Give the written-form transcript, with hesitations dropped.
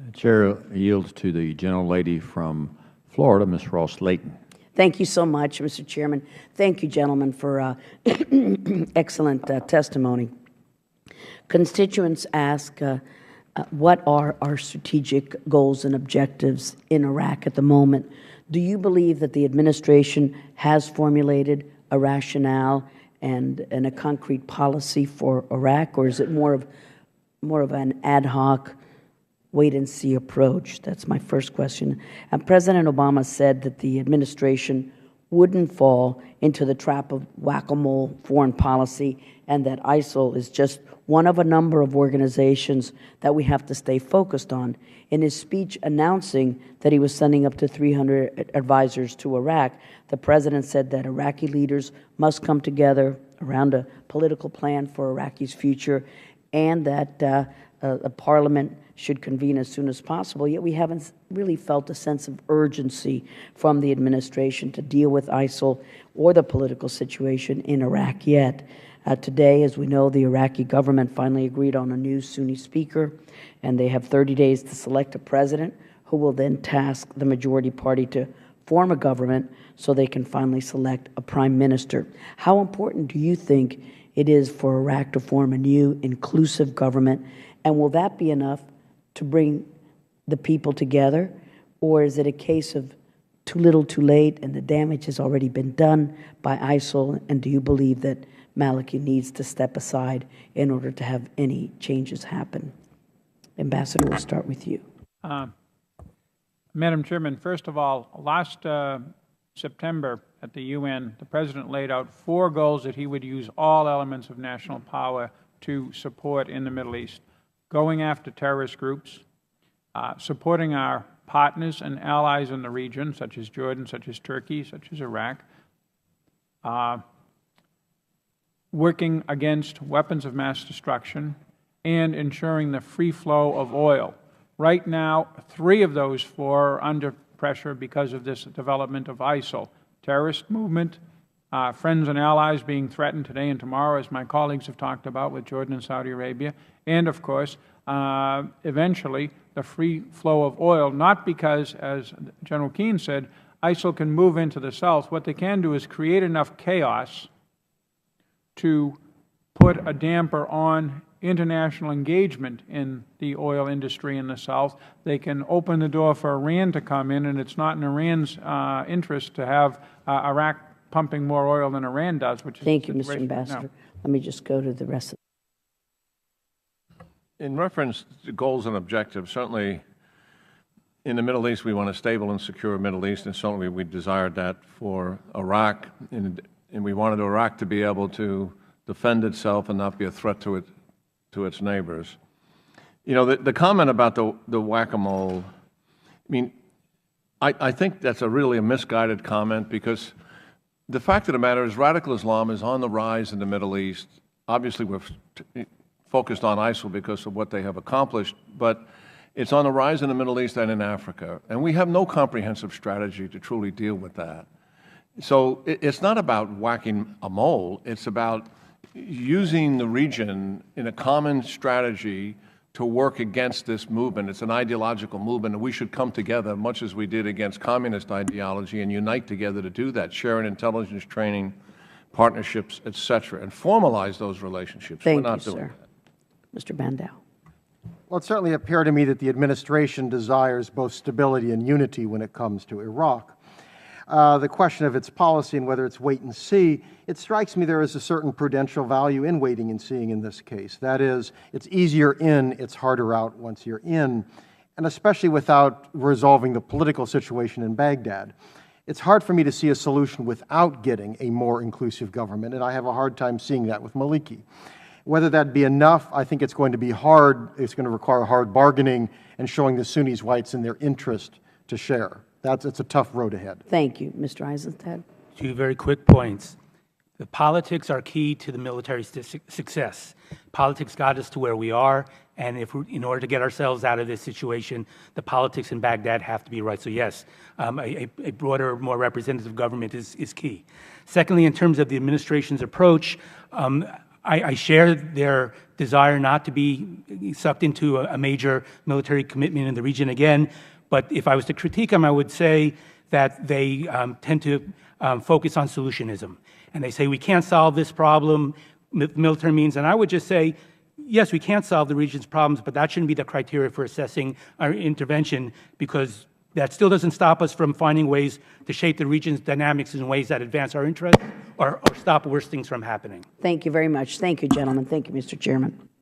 The Chair yields to the gentlelady from Florida, Ms. Ros-Lehtinen. Thank you so much, Mr. Chairman. Thank you, gentlemen, for excellent testimony. Constituents ask, what are our strategic goals and objectives in Iraq at the moment? Do you believe that the administration has formulated a rationale and a concrete policy for Iraq, or is it more of an ad hoc wait-and-see approach? That's my first question. And President Obama said that the administration wouldn't fall into the trap of whack-a-mole foreign policy, and that ISIL is just one of a number of organizations that we have to stay focused on. In his speech announcing that he was sending up to 300 advisors to Iraq, the President said that Iraqi leaders must come together around a political plan for Iraqi's future, and that a parliament should convene as soon as possible. Yet we haven't really felt a sense of urgency from the administration to deal with ISIL or the political situation in Iraq yet. Today, as we know, the Iraqi government finally agreed on a new Sunni speaker, and they have 30 days to select a president who will then task the majority party to form a government so they can finally select a prime minister. How important do you think it is for Iraq to form a new inclusive government, and will that be enough to bring the people together, or is it a case of too little too late and the damage has already been done by ISIL, and do you believe that Maliki needs to step aside in order to have any changes happen? Ambassador, we'll start with you. Madam Chairman, first of all, last September at the UN, the President laid out 4 goals that he would use all elements of national power to support in the Middle East: going after terrorist groups, supporting our partners and allies in the region, such as Jordan, such as Turkey, such as Iraq, working against weapons of mass destruction, and ensuring the free flow of oil. Right now, 3 of those 4 are under pressure because of this development of ISIL. Terrorist movement, friends and allies being threatened today and tomorrow, as my colleagues have talked about with Jordan and Saudi Arabia, and of course, eventually the free flow of oil, not because, as General Keane said, ISIL can move into the south. What they can do is create enough chaos to put a damper on international engagement in the oil industry in the south. They can open the door for Iran to come in, and it's not in Iran's interest to have Iraq pumping more oil than Iran does, which is Thank you, Mr. Ambassador. Let me just go to the rest of In reference to goals and objectives, certainly in the Middle East we want a stable and secure Middle East, and certainly we desired that for Iraq, and we wanted Iraq to be able to defend itself and not be a threat to its neighbors. You know, the comment about the whack-a-mole, I mean, I think that's a really misguided comment, because the fact of the matter is radical Islam is on the rise in the Middle East. Obviously, we're focused on ISIL because of what they have accomplished, but it's on the rise in the Middle East and in Africa, and we have no comprehensive strategy to truly deal with that. So it's not about whacking a mole, it's about using the region in a common strategy to work against this movement. It's an ideological movement, and we should come together, much as we did against communist ideology, and unite together to do that, sharing intelligence training, partnerships, et cetera, and formalize those relationships. Thank We're not you, doing sir. that. Mr. Bandow. Well, it certainly appears to me that the administration desires both stability and unity when it comes to Iraq. The question of its policy and whether it's wait and see, it strikes me there is a certain prudential value in waiting and seeing in this case. That is, it's easier in, it's harder out once you're in, and especially without resolving the political situation in Baghdad. It's hard for me to see a solution without getting a more inclusive government, and I have a hard time seeing that with Maliki. Whether that be enough, I think it's going to be hard. It's going to require hard bargaining and showing the Sunnis why it's in their interest to share. It's a tough road ahead. Thank you. Mr. Eisenstadt. 2 very quick points. The politics are key to the military success. Politics got us to where we are, and in order to get ourselves out of this situation, the politics in Baghdad have to be right. So yes, a broader, more representative government is key. Secondly, in terms of the administration's approach, I share their desire not to be sucked into a major military commitment in the region again, but if I was to critique them, I would say that they tend to focus on solutionism. And they say, we can't solve this problem with military means. And I would just say, yes, we can't solve the region's problems, but that shouldn't be the criteria for assessing our intervention, because that still doesn't stop us from finding ways to shape the region's dynamics in ways that advance our interests or stop worse things from happening. Thank you very much. Thank you, gentlemen. Thank you, Mr. Chairman.